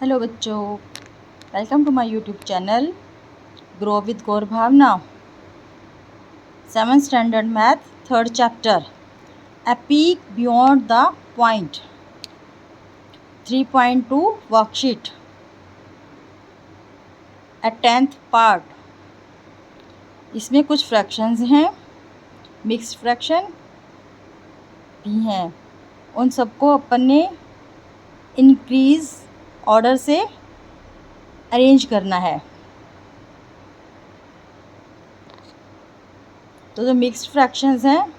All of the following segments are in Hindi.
हेलो बच्चों, welcome to my YouTube channel grow with Gaur Bhavna. 7th standard math 3rd chapter a peek beyond the point 3.2 worksheet a 10th part. इसमें कुछ फ्रैक्शंस हैं, मिक्स्ड फ्रैक्शन भी हैं। उन सबको अपन ने इंक्रीज ऑर्डर से अरेंज करना है। तो जो मिक्स्ड फ्रैक्शंस हैं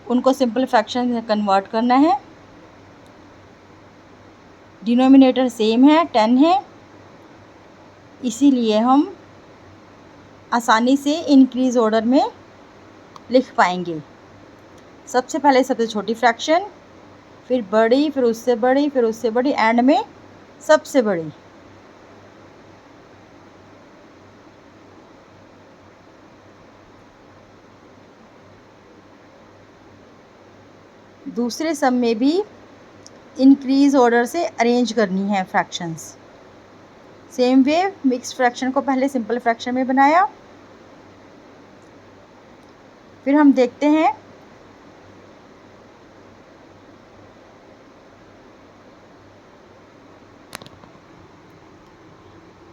उनको सिंपल फ्रैक्शन में कन्वर्ट करना है। डिनोमिनेटर सेम है, 10 है, इसीलिए हम आसानी से इंक्रीज ऑर्डर में लिख पाएंगे। सबसे पहले सबसे छोटी फ्रैक्शन, फिर बड़ी, फिर उससे बड़ी, फिर उससे बड़ी, एंड में सबसे बड़ी। दूसरे सम में भी इंक्रीज ऑर्डर से अरेंज करनी है fractions. Same way mixed fraction को पहले सिंपल फ्रैक्शन में बनाया। फिर हम देखते हैं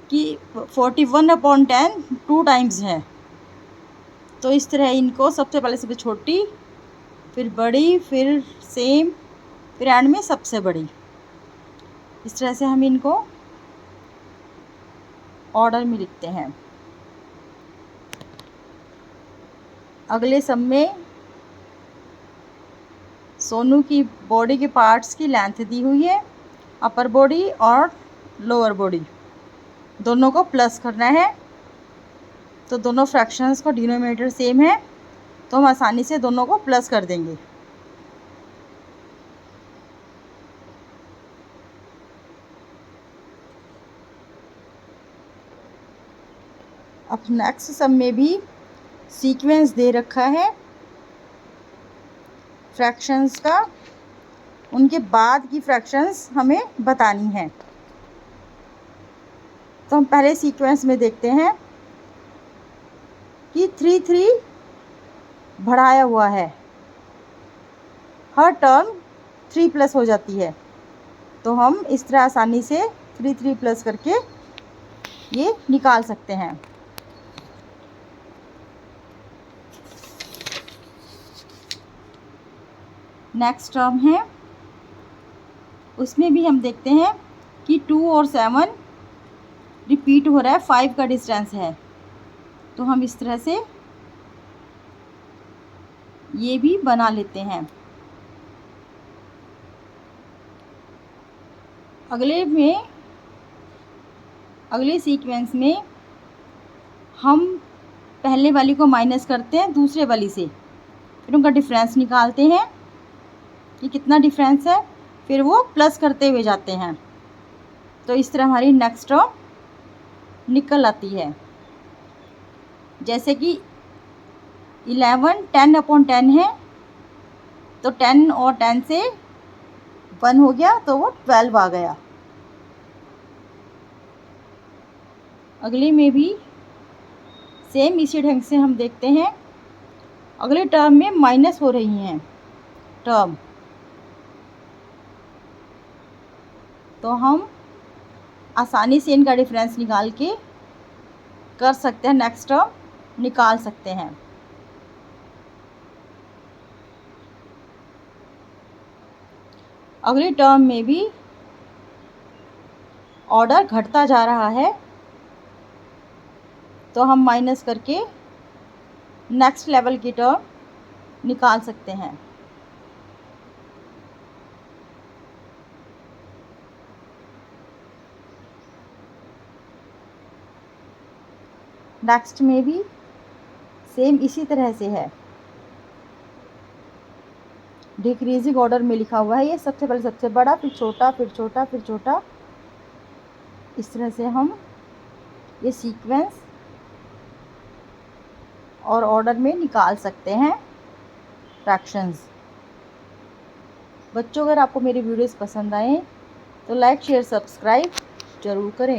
कि 41/10 2 टाइम्स है। तो इस तरह इनको सबसे पहले सबसे छोटी, फिर बड़ी, फिर सेम, फिर एंड में सबसे बड़ी। इस तरह से हम इनको ऑर्डर में लिखते हैं। अगले सम में सोनू की बॉडी के पार्ट्स की लेंथ दी हुई है, अपर बॉडी और लोअर बॉडी दोनों को प्लस करना है। तो दोनों फ्रैक्शंस को डिनोमिनेटर सेम है, तो हम आसानी से दोनों को प्लस कर देंगे। अब नेक्स्ट सम में भी सीक्वेंस दे रखा है फ्रैक्शंस का, उनके बाद की फ्रैक्शंस हमें बतानी है। तो हम पहले सीक्वेंस में देखते हैं कि 3 बढ़ाया हुआ है, हर टर्म 3 प्लस हो जाती है। तो हम इस तरह आसानी से 3 प्लस करके ये निकाल सकते हैं। नेक्स्ट टर्म है, उसमें भी हम देखते हैं कि 2 और 7 रिपीट हो रहा है, 5 का डिस्टेंस है। तो हम इस तरह से ये भी बना लेते हैं। अगले सीक्वेंस में हम पहले वाली को माइनस करते हैं दूसरे वाली से, फिर उनका डिफरेंस निकालते हैं कि कितना डिफरेंस है, फिर वो प्लस करते हुए जाते हैं। तो इस तरह हमारी नेक्स्ट टर्म निकल आती है। जैसे कि 11 10/10 है, तो 10 और 10 से 1 हो गया, तो वो 12 आ गया। अगले में भी सेम इसी ढंग से हम देखते हैं। अगले टर्म में माइनस हो रही हैं टर्म, तो हम आसानी से इनका डिफरेंस निकाल के कर सकते हैं, नेक्स्ट टर्म निकाल सकते हैं। अगली टर्म में भी ऑर्डर घटता जा रहा है, तो हम माइनस करके नेक्स्ट लेवल की टर्म निकाल सकते हैं। नेक्स्ट में भी सेम इसी तरह से है, डिक्रीजिंग ऑर्डर में लिखा हुआ है। ये सबसे पहले सबसे बड़ा, फिर छोटा, फिर छोटा, फिर छोटा। इस तरह से हम ये सीक्वेंस और ऑर्डर में निकाल सकते हैं फ्रैक्शंस। बच्चों, अगर आपको मेरी वीडियोस पसंद आए तो लाइक शेयर सब्सक्राइब ज़रूर करें।